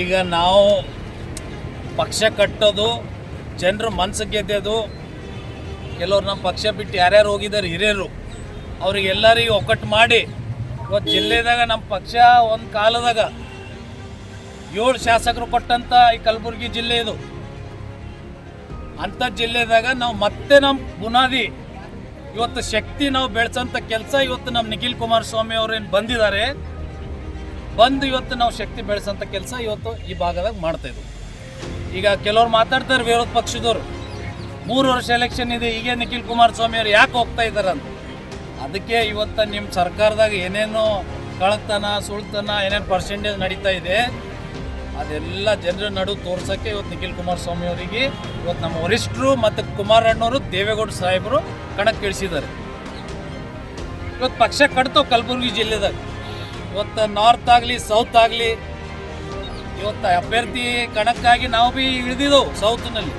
ಈಗ ನಾವು ಪಕ್ಷ ಕಟ್ಟೋದು, ಜನರ ಮನಸ್ಸು ಗೆದ್ದೋದು. ಕೆಲವ್ರು ನಮ್ಮ ಪಕ್ಷ ಬಿಟ್ಟು ಯಾರ್ಯಾರು ಹೋಗಿದ್ದಾರೆ ಹಿರಿಯರು, ಅವ್ರಿಗೆಲ್ಲರಿಗೂ ಒಕ್ಕಟ್ಟು ಮಾಡಿ ಇವತ್ತು ಜಿಲ್ಲೆದಾಗ ನಮ್ಮ ಪಕ್ಷ ಒಂದು ಕಾಲದಾಗ 7 ಶಾಸಕರು ಕೊಟ್ಟಂಥ ಈ ಕಲಬುರಗಿ ಜಿಲ್ಲೆ ಇದು. ಅಂಥ ಜಿಲ್ಲೆದಾಗ ನಾವು ಮತ್ತೆ ನಮ್ಮ ಬುನಾದಿ ಇವತ್ತು ಶಕ್ತಿ ನಾವು ಬೆಳೆಸೋಂಥ ಕೆಲಸ ಇವತ್ತು ನಮ್ಮ ನಿಖಿಲ್ ಕುಮಾರಸ್ವಾಮಿ ಅವರೇನು ಬಂದಿದ್ದಾರೆ, ಬಂದು ಇವತ್ತು ನಾವು ಶಕ್ತಿ ಬೆಳೆಸೋಂಥ ಕೆಲಸ ಇವತ್ತು ಈ ಭಾಗದಾಗ ಮಾಡ್ತಾಯಿದ್ವು. ಈಗ ಕೆಲವ್ರು ಮಾತಾಡ್ತಾರೆ ವಿರೋಧ ಪಕ್ಷದವರು, 3 ವರ್ಷ ಎಲೆಕ್ಷನ್ ಇದೆ, ಈಗ ನಿಖಿಲ್ ಕುಮಾರಸ್ವಾಮಿ ಅವರು ಯಾಕೆ ಹೋಗ್ತಾ ಇದ್ದಾರೆ ಅಂತ. ಅದಕ್ಕೆ ಇವತ್ತು ನಿಮ್ಮ ಸರ್ಕಾರದಾಗ ಏನೇನು ಕಳತನ ಸುಳ್ತನ ಏನೇನು ಪರ್ಸೆಂಟೇಜ್ ನಡೀತಾ ಇದೆ ಅದೆಲ್ಲ ಜನರ ನಡು ತೋರ್ಸೋಕ್ಕೆ ಇವತ್ತು ನಿಖಿಲ್ ಕುಮಾರಸ್ವಾಮಿ ಅವರಿಗೆ ಇವತ್ತು ನಮ್ಮ ವರಿಷ್ಠರು ಮತ್ತು ಕುಮಾರಣ್ಣವರು ದೇವೇಗೌಡ ಸಾಹೇಬರು ಕಣಕ್ಕೆ ಇಳಿಸಿದ್ದಾರೆ. ಇವತ್ತು ಪಕ್ಷ ಕಟ್ತವೆ ಕಲಬುರಗಿ ಜಿಲ್ಲೆದಾಗ. ಇವತ್ತು ನಾರ್ತ್ ಆಗಲಿ ಸೌತ್ ಆಗಲಿ ಇವತ್ತು ಅಭ್ಯರ್ಥಿ ಕಣಕ್ಕಾಗಿ ನಾವು ಭೀ ಇಳಿದಿದ್ದೆವು ಸೌತ್ನಲ್ಲಿ.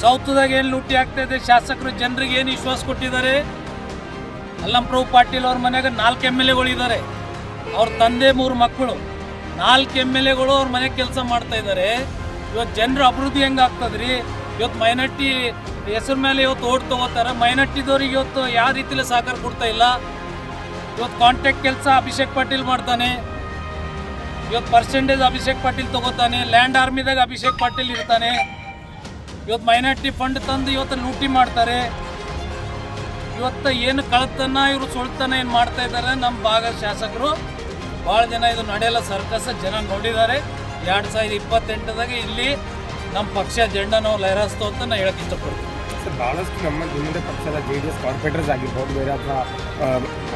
ಸೌತ್ದಾಗ ಏನು ಲೂಟಿ ಆಗ್ತಾಯಿದೆ, ಶಾಸಕರು ಜನರಿಗೆ ಏನು ವಿಶ್ವಾಸ ಕೊಟ್ಟಿದ್ದಾರೆ. ಅಲ್ಲಂಪ್ರಭು ಪಾಟೀಲ್ ಅವ್ರ ಮನೆಯಾಗ 4 MLAಗಳು ಇದ್ದಾರೆ, ಅವ್ರ ತಂದೆ 3 ಮಕ್ಕಳು, 4 MLAಗಳು ಅವ್ರ ಮನೆಗೆ ಕೆಲಸ ಮಾಡ್ತಾ ಇದ್ದಾರೆ. ಇವತ್ತು ಜನರ ಅಭಿವೃದ್ಧಿ ಹೆಂಗೆ ಆಗ್ತದ್ರಿ? ಇವತ್ತು ಮೈನಾರಿಟಿ ಹೆಸರು ಮೇಲೆ ಇವತ್ತು ಓಟ್ ತೊಗೋತಾರೆ, ಮೈನಾರಿಟಿದವ್ರಿಗೆ ಇವತ್ತು ಯಾವ ರೀತಿಯಲ್ಲಿ ಸಹಕಾರ ಕೊಡ್ತಾ ಇಲ್ಲ. ಇವತ್ತು ಕಾಂಟ್ಯಾಕ್ಟ್ ಕೆಲಸ ಅಭಿಷೇಕ್ ಪಾಟೀಲ್ ಮಾಡ್ತಾನೆ, ಇವತ್ತು ಪರ್ಸೆಂಟೇಜ್ ಅಭಿಷೇಕ್ ಪಾಟೀಲ್ ತೊಗೋತಾನೆ, ಲ್ಯಾಂಡ್ ಆರ್ಮಿದಾಗ ಅಭಿಷೇಕ್ ಪಾಟೀಲ್ ಇರ್ತಾನೆ. ಇವತ್ತು ಮೈನಾರಿಟಿ ಫಂಡ್ ತಂದು ಇವತ್ತು ಲೂಟಿ ಮಾಡ್ತಾರೆ. ಇವತ್ತು ಏನು ಕಳತನ ಇವರು ಸುಳ್ತನ ಏನು ಮಾಡ್ತಾ ಇದ್ದಾರೆ ನಮ್ಮ ಭಾಗದ ಶಾಸಕರು ಭಾಳ ಜನ ಇದು ನಡೆಯಲ್ಲ ಸರ್ಕಸ್ ಜನ ನೋಡಿದ್ದಾರೆ. 2028ದಾಗ ಇಲ್ಲಿ ನಮ್ಮ ಪಕ್ಷ ಜೆಂಡ ನಾವು ಲಹರಾಸ್ತು ಅಂತ ನಾನು ಹೇಳಕ್ಕೆ ಇಷ್ಟಪಡ್ತೀನಿ. ಸರ್, ಭಾಳಷ್ಟು ನಮ್ಮ ಹಿಂದೆ ಪಕ್ಷದ JDS ಕಾರ್ಪೊರೇಟರ್ಸ್ ಆಗಿರ್ಬೋದು, ಬೇರೆ ಅಥವಾ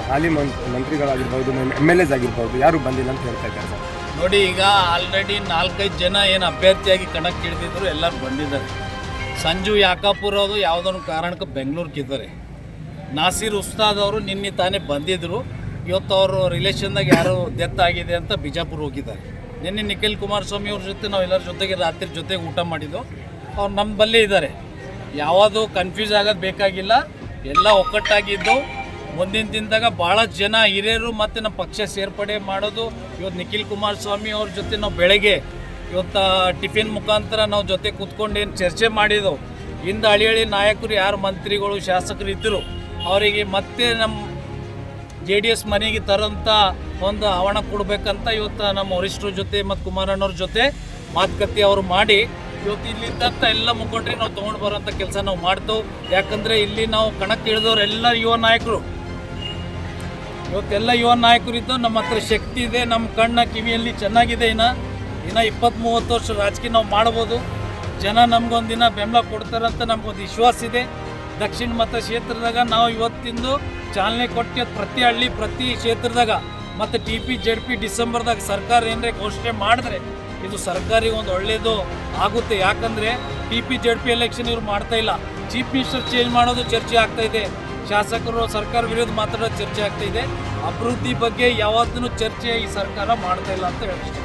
ಹಾಲಿ ಮಂತ್ರಿಗಳಾಗಿರ್ಬೋದು, MLAs ಆಗಿರ್ಬೋದು, ಯಾರು ಬಂದಿಲ್ಲ ಅಂತ ಹೇಳ್ತಾ ಇದ್ದಾರೆ ಸರ್. ನೋಡಿ, ಈಗ ಆಲ್ರೆಡಿ 4-5 ಜನ ಏನು ಅಭ್ಯರ್ಥಿಯಾಗಿ ಕಣಕ್ಕೆ ಇಳಿದಿದ್ರು ಎಲ್ಲರೂ ಬಂದಿದ್ದಾರೆ. ಸಂಜು ಯಾಕಾಪುರ್ ಅವರು ಯಾವುದೋ ಕಾರಣಕ್ಕೆ ಬೆಂಗಳೂರಿಗೆ ಇದ್ದಾರೆ. ನಾಸೀರ್ ಉಸ್ತಾದ್ ಅವರು ನಿನ್ನೆ ತಾನೇ ಬಂದಿದ್ದರು. ಇವತ್ತು ಅವರು ರಿಲೇಷನ್ದಾಗ ಯಾರು ಡೆತ್ ಆಗಿದೆ ಅಂತ ಬಿಜಾಪುರ ಹೋಗಿದ್ದಾರೆ. ನಿನ್ನೆ ನಿಖಿಲ್ ಕುಮಾರಸ್ವಾಮಿ ಅವ್ರ ಜೊತೆ ನಾವು ಎಲ್ಲರ ಜೊತೆಗೆ ರಾತ್ರಿ ಜೊತೆಗೆ ಊಟ ಮಾಡಿದ್ದು. ಅವ್ರು ನಮ್ಮ ಬಲ್ಲೇ ಇದ್ದಾರೆ. ಯಾವುದು ಕನ್ಫ್ಯೂಸ್ ಆಗೋದು ಬೇಕಾಗಿಲ್ಲ, ಎಲ್ಲ ಒಕ್ಕಟ್ಟಾಗಿದ್ದು ಮುಂದಿನ ದಿನದಾಗ ಭಾಳ ಜನ ಹಿರಿಯರು ಮತ್ತು ನಮ್ಮ ಪಕ್ಷ ಸೇರ್ಪಡೆ ಮಾಡೋದು. ಇವತ್ತು ನಿಖಿಲ್ ಕುಮಾರಸ್ವಾಮಿ ಅವ್ರ ಜೊತೆ ನಾವು ಬೆಳಗ್ಗೆ ಇವತ್ತು ಟಿಫಿನ್ ಮುಖಾಂತರ ನಾವು ಜೊತೆ ಕೂತ್ಕೊಂಡು ಏನು ಚರ್ಚೆ ಮಾಡಿದೆವು. ಹಿಂದೆ ಹಳಿ ನಾಯಕರು ಯಾರು ಮಂತ್ರಿಗಳು ಶಾಸಕರು ಇದ್ದರು ಅವರಿಗೆ ಮತ್ತೆ ನಮ್ಮ JDS ಮನೆಗೆ ತರೋಂಥ ಒಂದು ಆಹ್ವಾನ ಕೊಡಬೇಕಂತ ಇವತ್ತು ನಮ್ಮ ವರಿಷ್ಠರ ಜೊತೆ ಮತ್ತು ಕುಮಾರಣ್ಣವ್ರ ಜೊತೆ ಮಾತುಕತೆ ಅವರು ಮಾಡಿ ಇವತ್ತು ಇಲ್ಲಿದ್ದಂಥ ಎಲ್ಲ ಮುಖಂಡರಿಗೆ ನಾವು ತೊಗೊಂಡು ಬರೋಂಥ ಕೆಲಸ ನಾವು ಮಾಡ್ತೇವೆ. ಯಾಕಂದರೆ ಇಲ್ಲಿ ನಾವು ಕಣಕ್ಕೆ ಇಳಿದವರೆಲ್ಲ ಯುವ ನಾಯಕರು, ಇವತ್ತೆಲ್ಲ ಯುವ ನಾಯಕರು ಇದ್ದು ನಮ್ಮ ಹತ್ರ ಶಕ್ತಿ ಇದೆ, ನಮ್ಮ ಕಣ್ಣ ಕಿವಿಯಲ್ಲಿ ಚೆನ್ನಾಗಿದೆ. ಇನ್ನು 20-30 ವರ್ಷ ರಾಜಕೀಯ ನಾವು ಮಾಡ್ಬೋದು. ಜನ ನಮಗೊಂದು ದಿನ ಬೆಂಬಲ ಕೊಡ್ತಾರಂತ ನಮಗೊಂದು ವಿಶ್ವಾಸ ಇದೆ. ದಕ್ಷಿಣ ಮತಕ್ಷೇತ್ರದಾಗ ನಾವು ಇವತ್ತಿಂದು ಚಾಲನೆ ಕೊಟ್ಟು ಪ್ರತಿ ಹಳ್ಳಿ ಪ್ರತಿ ಕ್ಷೇತ್ರದಾಗ ಮತ್ತು TP ZP ಡಿಸೆಂಬರ್ದಾಗ ಸರ್ಕಾರ ಏನರೇ ಘೋಷಣೆ ಮಾಡಿದ್ರೆ ಇದು ಸರ್ಕಾರಿಗೆ ಒಂದು ಒಳ್ಳೆಯದು ಆಗುತ್ತೆ. ಯಾಕಂದರೆ TP ZP ಎಲೆಕ್ಷನ್ ಇವ್ರು ಮಾಡ್ತಾ ಇಲ್ಲ. ಚೀಫ್ ಮಿನಿಸ್ಟರ್ ಚೇಂಜ್ ಮಾಡೋದು ಚರ್ಚೆ ಆಗ್ತಾಯಿದೆ, ಶಾಸಕರು ಸರ್ಕಾರ ವಿರೋಧ ಮಾತಾಡೋದು ಚರ್ಚೆ ಆಗ್ತಾಯಿದೆ. ಅಭಿವೃದ್ಧಿ ಬಗ್ಗೆ ಯಾವತ್ತೂ ಚರ್ಚೆ ಈ ಸರ್ಕಾರ ಮಾಡ್ತಾ ಇಲ್ಲ ಅಂತ ಹೇಳ್ತೀನಿ.